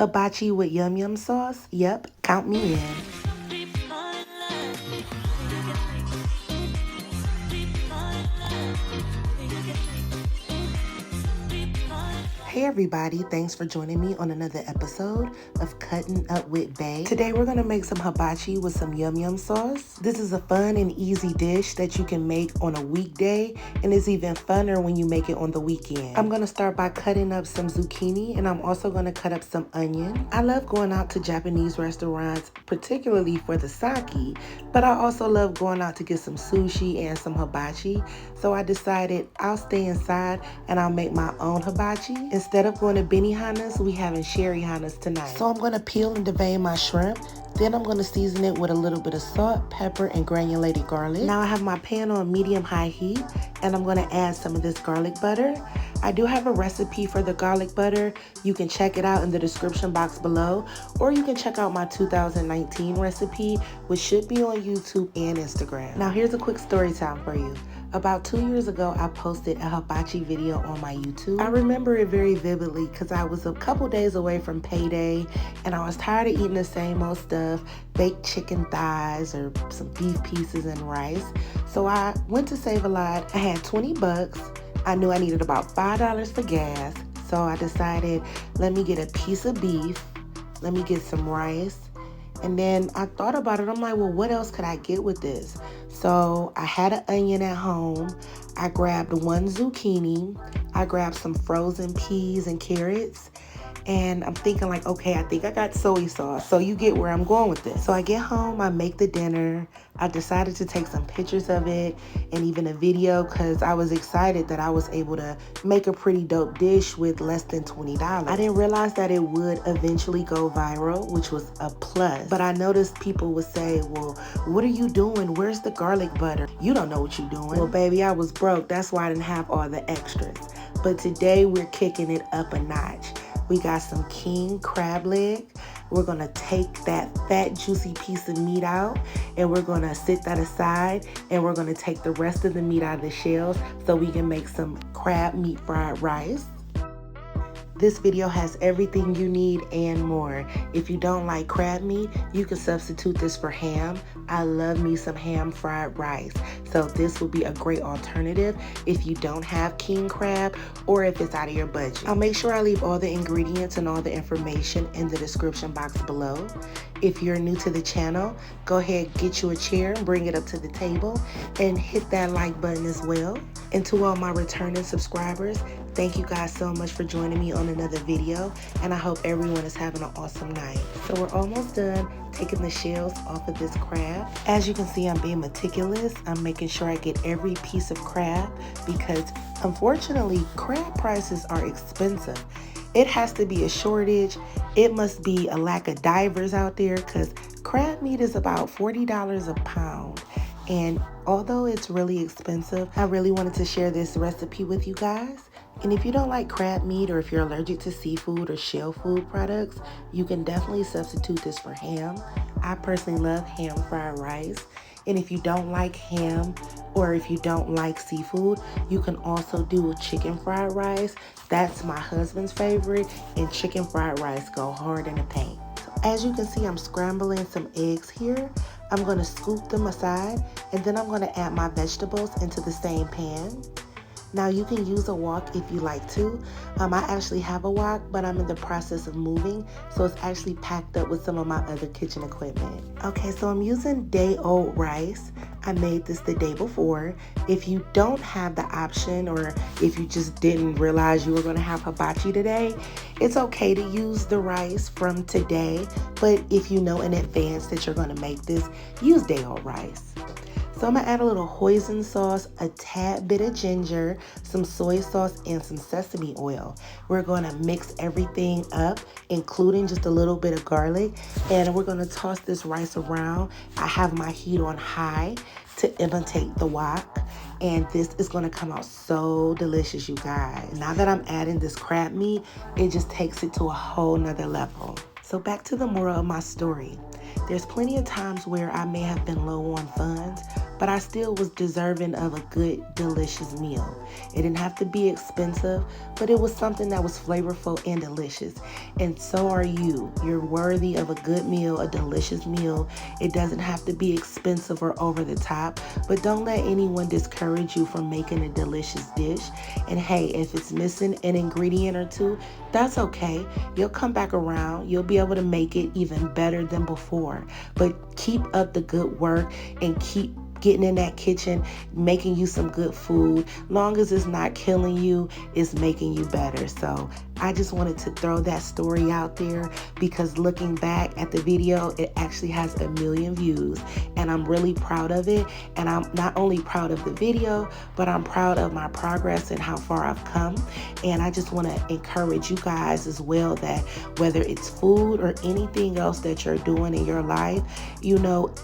Hibachi with yum yum sauce? Yep, count me in. Hey everybody, thanks for joining me on another episode of Cutting Up with Bae. Today we're gonna make some hibachi with some yum yum sauce. This is a fun and easy dish that you can make on a weekday, and it's even funner when you make it on the weekend. I'm gonna start by cutting up some zucchini, and I'm also gonna cut up some onion. I love going out to Japanese restaurants, particularly for the sake, but I also love going out to get some sushi and some hibachi. So I decided I'll stay inside and I'll make my own hibachi. Instead of going to Benihana's, we having Sherihana's tonight. So I'm going to peel and devein my shrimp. Then I'm going to season it with a little bit of salt, pepper, and granulated garlic. Now I have my pan on medium-high heat, and I'm going to add some of this garlic butter. I do have a recipe for the garlic butter. You can check it out in the description box below, or you can check out my 2019 recipe, which should be on YouTube and Instagram. Now here's a quick story time for you. About 2 years ago, I posted a hibachi video on my YouTube. I remember it very vividly because I was a couple days away from payday and I was tired of eating the same old stuff, baked chicken thighs or some beef pieces and rice. So I went to Save a Lot. I had 20 bucks. I knew I needed about $5 for gas. So I decided, let me get a piece of beef, let me get some rice. And then I thought about it. I'm like, well, what else could I get with this? So I had an onion at home. I grabbed one zucchini. I grabbed some frozen peas and carrots. And I'm thinking like, okay, I think I got soy sauce. So you get where I'm going with this. So I get home, I make the dinner. I decided to take some pictures of it and even a video because I was excited that I was able to make a pretty dope dish with less than $20. I didn't realize that it would eventually go viral, which was a plus. But I noticed people would say, well, what are you doing? Where's the garlic butter? You don't know what you're doing. Well, baby, I was broke. That's why I didn't have all the extras. But today we're kicking it up a notch. We got some king crab leg. We're gonna take that fat, juicy piece of meat out and we're gonna sit that aside and we're gonna take the rest of the meat out of the shells so we can make some crab meat fried rice. This video has everything you need and more. If you don't like crab meat, you can substitute this for ham. I love me some ham fried rice. So this will be a great alternative if you don't have king crab or if it's out of your budget. I'll make sure I leave all the ingredients and all the information in the description box below. If you're new to the channel, go ahead, get you a chair and bring it up to the table and hit that like button as well. And to all my returning subscribers, thank you guys so much for joining me on another video, and I hope everyone is having an awesome night. So we're almost done taking the shells off of this crab. As you can see, I'm being meticulous. I'm making sure I get every piece of crab because unfortunately, crab prices are expensive. It has to be a shortage. It must be a lack of divers out there because crab meat is about $40 a pound. And although it's really expensive, I really wanted to share this recipe with you guys. And if you don't like crab meat or if you're allergic to seafood or shell food products, you can definitely substitute this for ham. I personally love ham fried rice. And if you don't like ham or if you don't like seafood, you can also do chicken fried rice. That's my husband's favorite, and chicken fried rice go hard in the paint. So as you can see, I'm scrambling some eggs here. I'm going to scoop them aside, and then I'm going to add my vegetables into the same pan. Now you can use a wok if you like to. I actually have a wok, but I'm in the process of moving, so it's actually packed up with some of my other kitchen equipment. Okay, so I'm using day-old rice. I made this the day before. If you don't have the option, or if you just didn't realize you were going to have hibachi today, it's okay to use the rice from today, but if you know in advance that you're going to make this, use day-old rice. So I'm gonna add a little hoisin sauce, a tad bit of ginger, some soy sauce, and some sesame oil. We're gonna mix everything up, including just a little bit of garlic, and we're gonna toss this rice around. I have my heat on high to imitate the wok, and this is gonna come out so delicious, you guys. Now that I'm adding this crab meat, it just takes it to a whole nother level. So back to the moral of my story. There's plenty of times where I may have been low on funds, but I still was deserving of a good, delicious meal. It didn't have to be expensive, but it was something that was flavorful and delicious. And so are you. You're worthy of a good meal, a delicious meal. It doesn't have to be expensive or over the top, but don't let anyone discourage you from making a delicious dish. And hey, if it's missing an ingredient or two, that's okay. You'll come back around. You'll be able to make it even better than before. But keep up the good work and keep getting in that kitchen, making you some good food. Long as it's not killing you, it's making you better. So I just wanted to throw that story out there because looking back at the video, it actually has 1 million views and I'm really proud of it. And I'm not only proud of the video, but I'm proud of my progress and how far I've come. And I just want to encourage you guys as well that whether it's food or anything else that you're doing in your life, you know,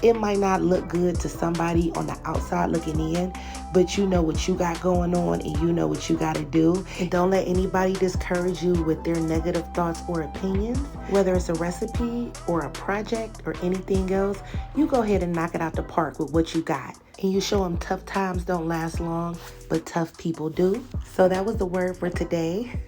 it might not look good to somebody on the outside looking in, but you know what you got going on and you know what you got to do. And don't let anybody discourage you with their negative thoughts or opinions. Whether it's a recipe or a project or anything else, you go ahead and knock it out the park with what you got. And you show them tough times don't last long, but tough people do. So that was the word for today.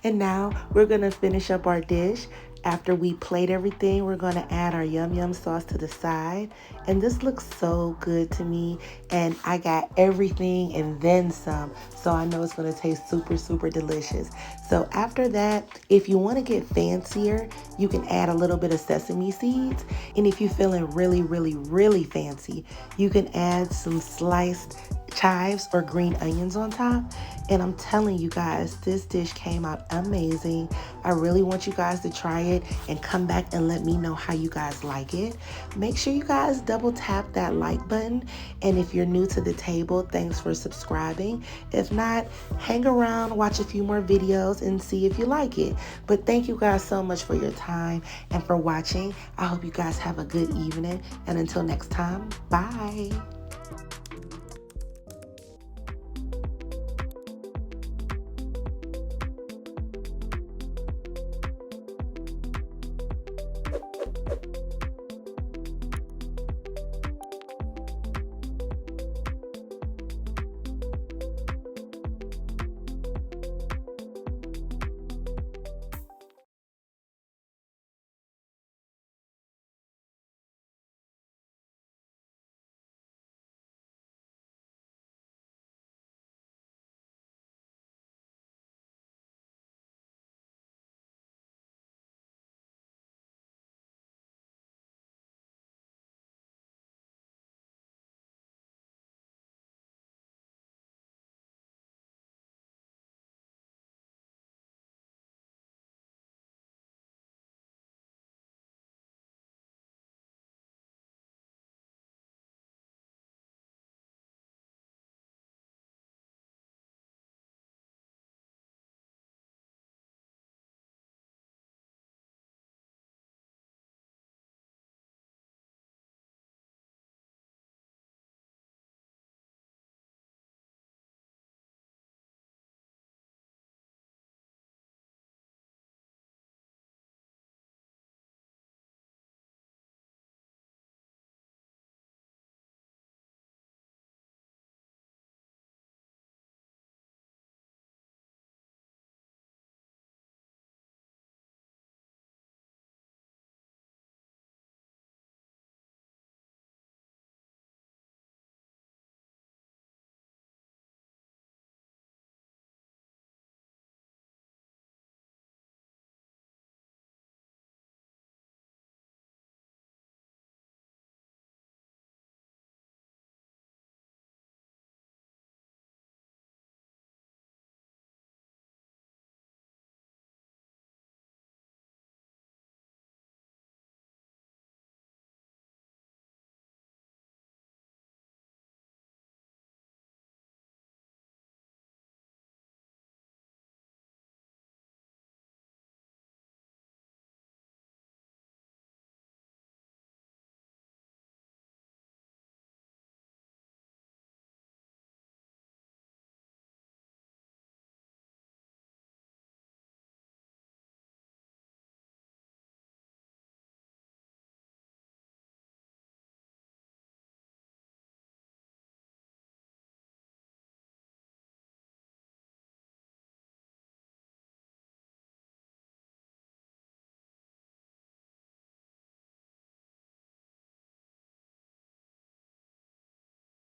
And now we're going to finish up our dish. After we plate everything, we're going to add our yum yum sauce to the side. And this looks so good to me. And I got everything and then some. So I know it's going to taste super, super delicious. So after that, if you want to get fancier, you can add a little bit of sesame seeds. And if you're feeling really, really, really fancy, you can add some sliced chives or green onions on top. And I'm telling you guys, this dish came out amazing. I really want you guys to try it and come back and let me know how you guys like it. Make sure you guys double tap that like button. And if you're new to the table, thanks for subscribing. If not, hang around, watch a few more videos and see if you like it. But thank you guys so much for your time and for watching. I hope you guys have a good evening. And until next time, bye.